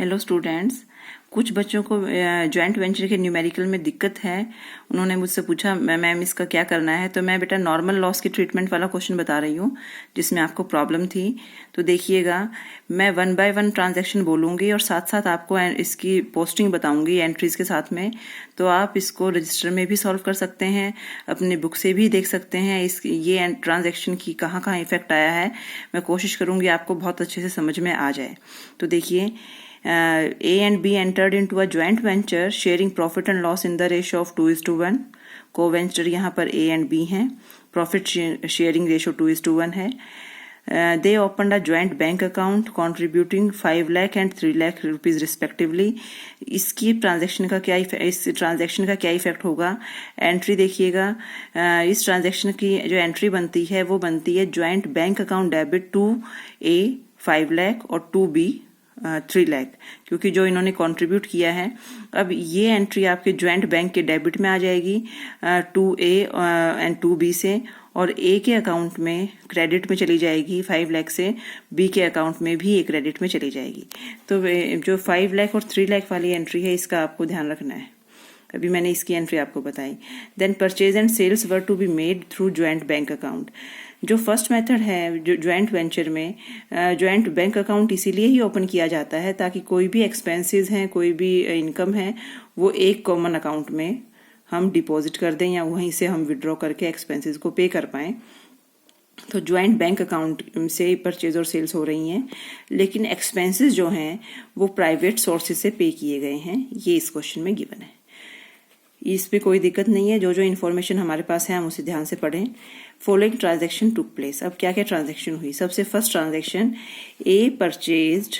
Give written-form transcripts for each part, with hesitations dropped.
Hello students, कुछ बच्चों को जॉइंट वेंचर के न्यूमेरिकल में दिक्कत है। उन्होंने मुझसे पूछा मैम इसका क्या करना है। तो मैं बेटा नॉर्मल लॉस की ट्रीटमेंट वाला क्वेश्चन बता रही हूँ जिसमें आपको प्रॉब्लम थी। तो देखिएगा, मैं 1 बाय 1 ट्रांजैक्शन बोलूँगी और साथ साथ आपको इसकी पोस्टिंग बताऊँगी एंट्रीज के साथ में। तो आप इसको रजिस्टर में भी सॉल्व कर सकते हैं, अपनी बुक से भी देख सकते हैं ये ट्रांजैक्शन की कहाँ कहाँ इफेक्ट आया है। मैं कोशिश करूँगी आपको बहुत अच्छे से समझ में आ जाए। तो देखिए, A and B entered into a joint venture sharing profit and loss in the ratio of 2:1. Co-venture यहाँ पर A and B हैं, profit sharing ratio 2:1 है। They opened a joint bank account contributing 5 lakh and 3 lakh rupees respectively. इसकी transaction का क्या इस transaction का क्या इफेक्ट होगा? एंट्री देखिएगा, इस ट्रांजैक्शन की जो एंट्री बनती है वो बनती है joint bank account debit 2A 5 lakh और 2B 3 लाख, क्योंकि जो इन्होंने कंट्रीब्यूट किया है। अब ये एंट्री आपके ज्वाइंट बैंक के डेबिट में आ जाएगी 2A एंड 2B से, और A के अकाउंट में क्रेडिट में चली जाएगी 5 लाख से, B के अकाउंट में भी ये क्रेडिट में चली जाएगी। तो जो 5 लाख और 3 लाख वाली एंट्री है इसका आपको ध्यान रखना है। अभी मैंने इसकी एंट्री आपको बताई। Then purchase and sales were to be made through joint bank account. जो फर्स्ट मेथड है जो ज्वाइंट वेंचर में, ज्वाइंट बैंक अकाउंट इसीलिए ही ओपन किया जाता है ताकि कोई भी एक्सपेंसेस हैं, कोई भी इनकम है, वो एक कॉमन अकाउंट में हम डिपॉजिट कर दें या वहीं से हम विड्रॉ करके एक्सपेंसेस को पे कर पाएं। तो ज्वाइंट बैंक अकाउंट से परचेज और सेल्स हो रही हैं, लेकिन एक्सपेंसेस जो हैं वो प्राइवेट सोर्सेज से पे किए गए हैं। ये इस क्वेश्चन में गिवन है, इस पे कोई दिक्कत नहीं है। जो जो इन्फॉर्मेशन हमारे पास है हम उसे ध्यान से पढ़ें। Following transaction took place. अब क्या क्या ट्रांजैक्शन हुई? सबसे first transaction, A purchased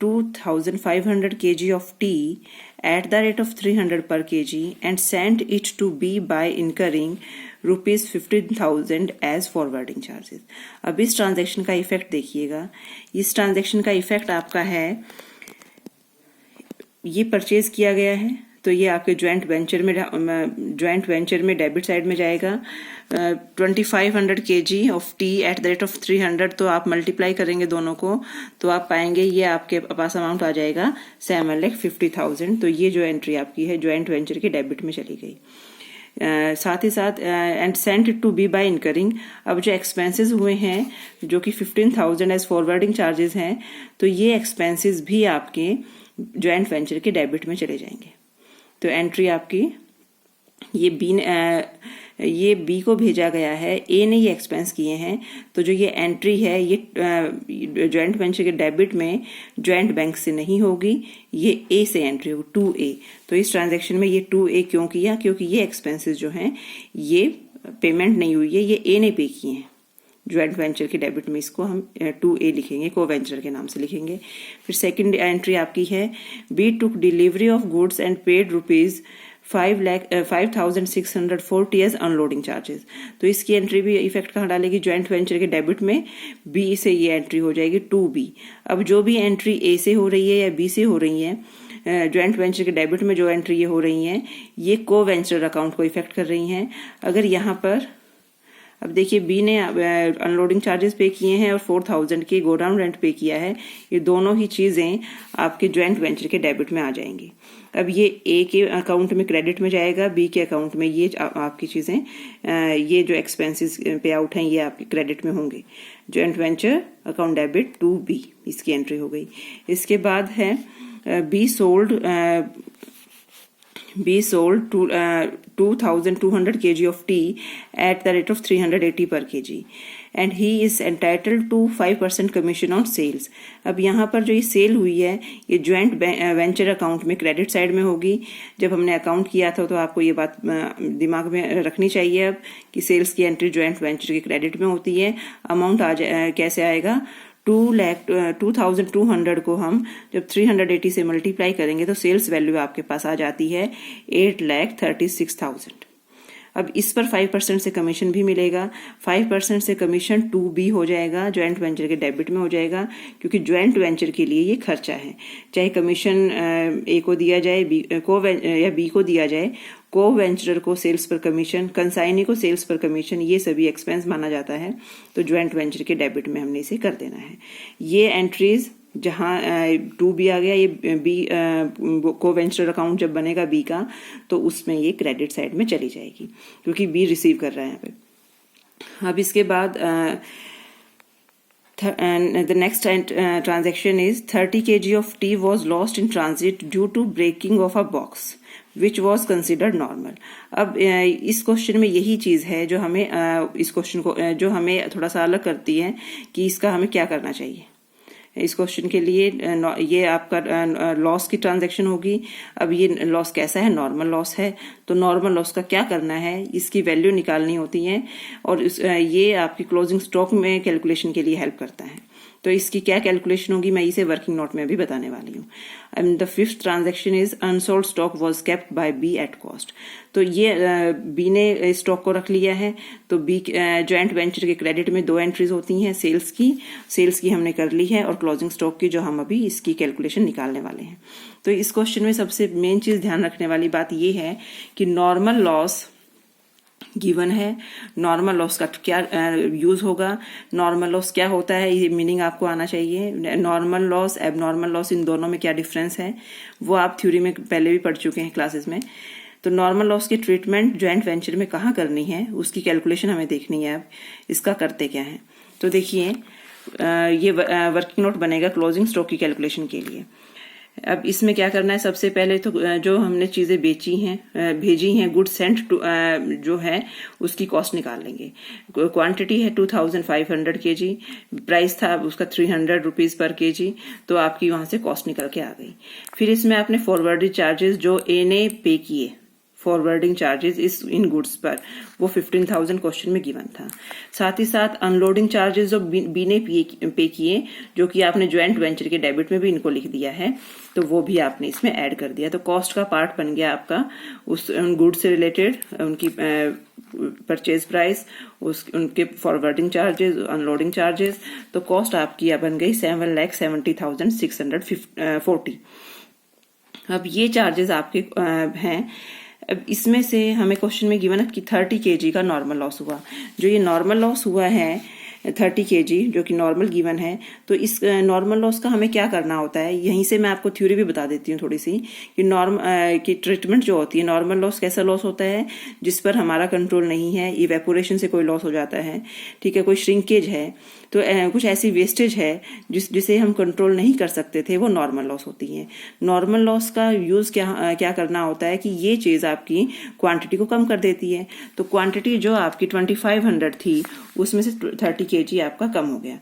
2500 kg of tea at the rate of 300 per kg and sent it to B by incurring rupees 15,000 as forwarding charges. अब इस ट्रांजैक्शन का इफेक्ट देखिएगा। इस ट्रांजैक्शन का इफेक्ट आपका है, ये परचेज किया गया है तो ये आपके ज्वाइंट वेंचर में डेबिट साइड में जाएगा। 2500 kg of T at the rate of 300, तो आप मल्टीप्लाई करेंगे दोनों को तो आप पाएंगे ये आपके पास अमाउंट आ जाएगा 7,50,000। तो ये जो एंट्री आपकी है ज्वाइंट वेंचर के डेबिट में चली गई। साथ ही साथ and sent it to B by incurring. अब जो एक्सपेंसेस हुए हैं जो कि 15,000 एज फॉरवर्डिंग चार्जेस हैं, तो ये एक्सपेंसेस भी आपके ज्वाइंट वेंचर के डेबिट में चले जाएंगे। तो एंट्री आपकी ये बी को भेजा गया है, ए ने ये एक्सपेंस किए हैं, तो जो ये एंट्री है ये ज्वाइंट वेंचर के डेबिट में ज्वाइंट बैंक से नहीं होगी, ये ए से एंट्री होगी 2A। तो इस ट्रांजैक्शन में ये 2A क्यों किया? क्योंकि ये एक्सपेंसेस जो हैं ये पेमेंट नहीं हुई है, ये ए ने पे किए हैं ज्वाइंट वेंचर के डेबिट में। इसको हम 2A लिखेंगे, को वेंचर के नाम से लिखेंगे। फिर सेकंड एंट्री आपकी है, B took delivery of goods and paid rupees 5,640 as unloading charges. तो इसकी एंट्री भी इफेक्ट कहाँ डालेगी? ज्वाइंट वेंचर के डेबिट में बी से ये एंट्री हो जाएगी 2B। अब जो भी एंट्री ए से हो रही है या बी से हो रही है, ज्वाइंट वेंचर के डेबिट में जो एंट्री ये हो रही हैं, ये को वेंचर अकाउंट को इफेक्ट कर रही हैं। अगर यहाँ पर अब देखिए, बी ने अनलोडिंग चार्जेस पे किए हैं और 4,000 के गोडाउन रेंट पे किया है, ये दोनों ही चीज़ें आपके ज्वाइंट वेंचर के डेबिट में आ जाएंगी। अब ये ए के अकाउंट में क्रेडिट में जाएगा, बी के अकाउंट में ये आपकी चीज़ें, ये जो एक्सपेंसेस पे आउट हैं ये आपके क्रेडिट में होंगे। Joint venture account debit 2B, इसकी एंट्री हो गई। इसके बाद है be sold 2,200 kg of tea at the rate of 380 per kg and he is entitled to 5% commission on sales. अब यहाँ पर जो ये सेल हुई है ये ज्वाइंट वेंचर अकाउंट में क्रेडिट साइड में होगी। जब हमने अकाउंट किया था तो आपको ये बात दिमाग में रखनी चाहिए अब कि सेल्स की एंट्री ज्वाइंट वेंचर के क्रेडिट में होती है। अमाउंट कैसे आएगा? 2,200 को हम जब 380 से मल्टीप्लाई करेंगे तो सेल्स वैल्यू आपके पास आ जाती है 8,36,000। अब इस पर 5% से कमीशन भी मिलेगा। 5% से कमीशन 2B हो जाएगा, ज्वाइंट वेंचर के डेबिट में हो जाएगा, क्योंकि ज्वाइंट वेंचर के लिए ये खर्चा है। चाहे कमीशन ए को दिया जाए या बी को दिया जाए, को वेंचरर को सेल्स पर कमीशन, कंसाइनी को सेल्स पर कमीशन, ये सभी एक्सपेंस माना जाता है। तो ज्वाइंट वेंचर के डेबिट में हमने इसे कर देना है। ये एंट्रीज जहाँ 2 बी आ गया, ये बी को वेंचर अकाउंट जब बनेगा बी का, तो उसमें ये क्रेडिट साइड में चली जाएगी, क्योंकि बी रिसीव कर रहा है यहाँ पे। अब इसके बाद the next transaction is 30 kg of tea was lost in transit due to breaking of a box which was considered normal। अब इस क्वेश्चन में यही चीज है जो हमें इस क्वेश्चन को जो हमें थोड़ा सा अलग करती है कि इसका हमें क्या करना चाहिए। इस क्वेश्चन के लिए ये आपका लॉस की ट्रांजैक्शन होगी। अब ये लॉस कैसा है, नॉर्मल लॉस है, तो नॉर्मल लॉस का क्या करना है, इसकी वैल्यू निकालनी होती है, और ये आपकी क्लोजिंग स्टॉक में कैलकुलेशन के लिए हेल्प करता है। तो इसकी क्या कैलकुलेशन होगी मैं इसे वर्किंग नोट में अभी बताने वाली हूँ। And the fifth transaction is unsold stock was kept by B at cost. तो ये बी ने स्टॉक को रख लिया है, तो बी जॉइंट वेंचर के क्रेडिट में 2 एंट्रीज होती हैं, सेल्स की हमने कर ली है, और क्लोजिंग स्टॉक की जो हम अभी इसकी कैलकुलेशन निकालने वाले हैं। तो इस क्वेश्चन में सबसे मेन चीज ध्यान रखने वाली बात ये है कि नॉर्मल लॉस गिवन है, नॉर्मल लॉस का क्या यूज होगा, नॉर्मल लॉस क्या होता है, ये मीनिंग आपको आना चाहिए। नॉर्मल लॉस, एबनॉर्मल लॉस, इन दोनों में क्या डिफरेंस है वो आप थ्योरी में पहले भी पढ़ चुके हैं क्लासेस में। तो नॉर्मल लॉस की ट्रीटमेंट ज्वाइंट वेंचर में कहाँ करनी है, उसकी कैलकुलेशन हमें देखनी है। अब इसका करते क्या है, तो देखिए ये वर्किंग नोट बनेगा क्लोजिंग स्टॉक की कैलकुलेशन के लिए। अब इसमें क्या करना है, सबसे पहले तो जो हमने चीजें बेची हैं, भेजी हैं, गुड सेंट जो है उसकी कॉस्ट निकाल लेंगे। क्वांटिटी है 2500 kg, प्राइस था उसका 300 रुपीज पर kg, तो आपकी वहां से कॉस्ट निकल के आ गई। फिर इसमें आपने फॉरवर्डिंग चार्जेस जो ए ने पे किए, फॉरवर्डिंग चार्जेस इस इन गुड्स पर, वो 15,000 क्वेश्चन में गिवन था। साथ ही साथ अनलोडिंग चार्जेस जो बी ने पे किए, जो कि आपने ज्वाइंट वेंचर के डेबिट में भी इनको लिख दिया है, तो वो भी आपने इसमें ऐड कर दिया। तो कॉस्ट का पार्ट बन गया आपका उस गुड्स से रिलेटेड, उनकी परचेज प्राइस, उनके फॉरवर्डिंग चार्जेस, अनलोडिंग चार्जेस, तो कॉस्ट आपकी बन गई 7,70,640। अब ये चार्जेस आपके हैं। अब इसमें से हमें क्वेश्चन में गिवन है कि 30 kg का नॉर्मल लॉस हुआ। जो ये नॉर्मल लॉस हुआ है 30 kg जो कि नॉर्मल गिवन है, तो इस नॉर्मल लॉस का हमें क्या करना होता है, यहीं से मैं आपको थ्योरी भी बता देती हूँ थोड़ी सी कि की ट्रीटमेंट जो होती है, नॉर्मल लॉस कैसा लॉस होता है जिस पर हमारा कंट्रोल नहीं है, इवेपोरेशन से कोई लॉस हो जाता है, ठीक है, कोई श्रिंकेज है, तो कुछ ऐसी वेस्टेज है जिसे हम कंट्रोल नहीं कर सकते थे, वो नॉर्मल लॉस होती है। नॉर्मल लॉस का यूज क्या करना होता है कि ये चीज आपकी क्वांटिटी को कम कर देती है। तो क्वांटिटी जो आपकी 2500 थी उसमें से 30 kg आपका कम हो गया।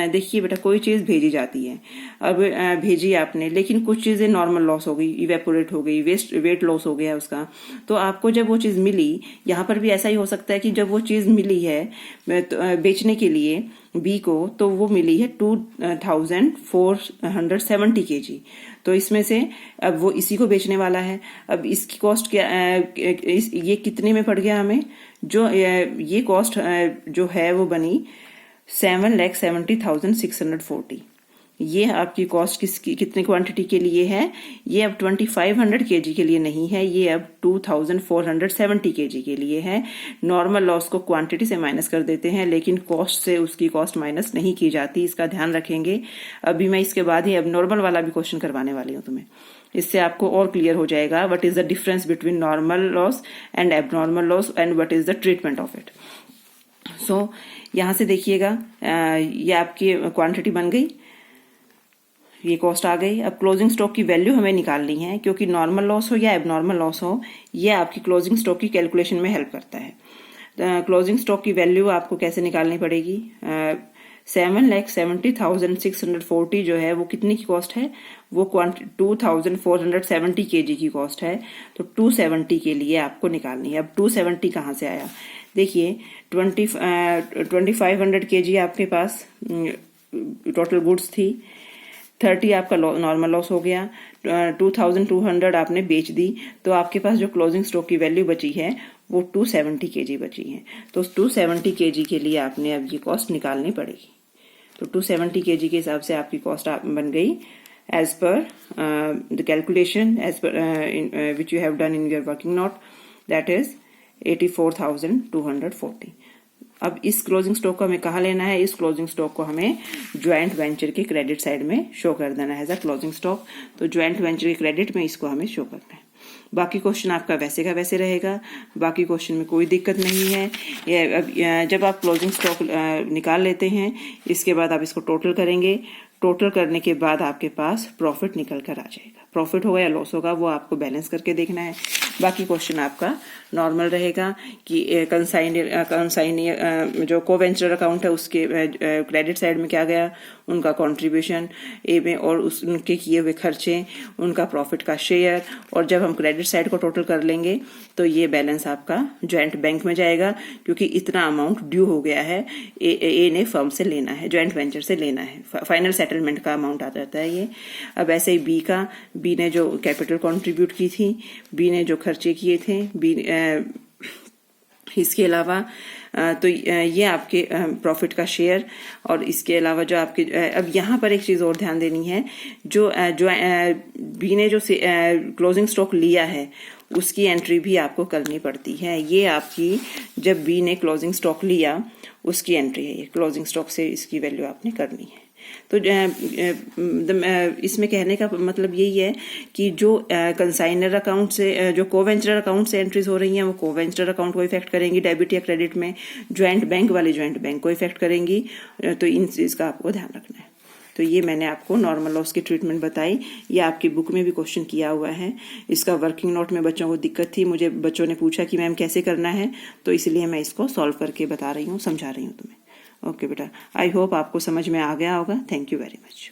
देखिए बेटा, कोई चीज भेजी जाती है, अब भेजी आपने, लेकिन कुछ चीजें नॉर्मल लॉस हो गई, इवेपोरेट हो गई, वेट लॉस हो गया उसका, तो आपको जब वो चीज मिली, यहाँ पर भी ऐसा ही हो सकता है कि जब वो चीज मिली है बेचने के लिए बी को, तो वो मिली है 2470 kg, तो इसमें से अब वो इसी को बेचने वाला है। अब इसकी कॉस्ट क्या, ये कितने में पड़ गया हमें, जो ये कॉस्ट जो है वो बनी 7,70,640। ये आपकी कॉस्ट कितनी क्वांटिटी के लिए है, ये अब 2500 kg के लिए नहीं है, ये अब 2470 kg के लिए है। नॉर्मल लॉस को क्वांटिटी से माइनस कर देते हैं, लेकिन कॉस्ट से उसकी कॉस्ट माइनस नहीं की जाती, इसका ध्यान रखेंगे। अभी मैं इसके बाद ही अब नॉर्मल वाला भी क्वेश्चन करवाने वाली हूँ तुम्हें, इससे आपको और क्लियर हो जाएगा what is the difference between normal loss and abnormal loss and what is the treatment of it. So यहां से देखिएगा, ये आपकी क्वांटिटी बन गई, ये कॉस्ट आ गई। अब क्लोजिंग स्टॉक की वैल्यू हमें निकालनी है, क्योंकि नॉर्मल लॉस हो या एबनॉर्मल लॉस हो, ये आपकी क्लोजिंग स्टॉक की कैलकुलेशन में हेल्प करता है। क्लोजिंग स्टॉक की वैल्यू आपको कैसे निकालनी पड़ेगी, 7,70,640 जो है वो कितनी की कॉस्ट है, वो 2470 kg की कॉस्ट है, तो 270 के लिए आपको निकालनी है। अब 270 कहाँ से आया, देखिए 2500 kg आपके पास टोटल गुड्स थी, 30 आपका नॉर्मल लॉस हो गया, 2200 आपने बेच दी, तो आपके पास जो क्लोजिंग स्टॉक की वैल्यू बची है वो 270 kg बची है। तो 270 kg के लिए आपने अब ये कॉस्ट निकालनी पड़ेगी। तो 270 kg के हिसाब से आपकी कॉस्ट बन गई as per the calculation as per which you have done in your working note, that is 84,240। अब इस क्लोजिंग स्टॉक को हमें कहाँ लेना है? इस क्लोजिंग स्टॉक को हमें ज्वाइंट वेंचर के क्रेडिट साइड में शो कर देना है एज अ क्लोजिंग स्टॉक। तो ज्वाइंट वेंचर के क्रेडिट में इसको हमें शो करना है। बाकी क्वेश्चन आपका वैसे का वैसे रहेगा, बाकी क्वेश्चन में कोई दिक्कत नहीं है। जब आप क्लोजिंग स्टॉक निकाल लेते हैं, इसके बाद आप इसको टोटल करेंगे। टोटल करने के बाद आपके पास प्रॉफिट निकल कर आ जाएगा। प्रॉफिट होगा या लॉस होगा वो आपको बैलेंस करके देखना है। बाकी क्वेश्चन आपका नॉर्मल रहेगा कि कंसाइन जो को वेंचर अकाउंट है उसके क्रेडिट साइड में क्या गया, उनका कंट्रीब्यूशन ए में, और उनके किए हुए खर्चे, उनका प्रॉफिट का शेयर, और जब हम क्रेडिट साइड को टोटल कर लेंगे तो ये बैलेंस आपका ज्वाइंट बैंक में जाएगा, क्योंकि इतना अमाउंट ड्यू हो गया है, ए ने फर्म से लेना है, ज्वाइंट वेंचर से लेना है। फाइनल सेटलमेंट का अमाउंट आ जाता है ये। अब ऐसे ही बी ने जो कैपिटल कंट्रीब्यूट की थी, बी ने जो खर्चे किए थे, इसके अलावा तो ये आपके प्रॉफिट का शेयर, और इसके अलावा जो आपके अब यहाँ पर एक चीज़ और ध्यान देनी है, जो बी ने जो क्लोजिंग स्टॉक लिया है उसकी एंट्री भी आपको करनी पड़ती है। ये आपकी जब बी ने क्लोजिंग स्टॉक लिया उसकी एंट्री है, ये क्लोजिंग स्टॉक से इसकी वैल्यू आपने करनी है। तो इसमें कहने का मतलब यही है कि जो कंसाइनर अकाउंट से, जो कोवेंचर अकाउंट से एंट्रीज हो रही हैं वो कोवेंचर अकाउंट को इफेक्ट करेंगी डेबिट या क्रेडिट में, ज्वाइंट बैंक वाली ज्वाइंट बैंक को इफेक्ट करेंगी। तो इन चीज़ का आपको ध्यान रखना है। तो ये मैंने आपको नॉर्मल लॉस की ट्रीटमेंट बताई। ये आपकी बुक में भी क्वेश्चन किया हुआ है। इसका वर्किंग नोट में बच्चों को दिक्कत थी, मुझे बच्चों ने पूछा कि मैम कैसे करना है, तो इसलिए मैं इसको सॉल्व करके बता रही हूँ, समझा रही हूँ तुम्हें। ओके बेटा, आई होप आपको समझ में आ गया होगा। Thank you very much.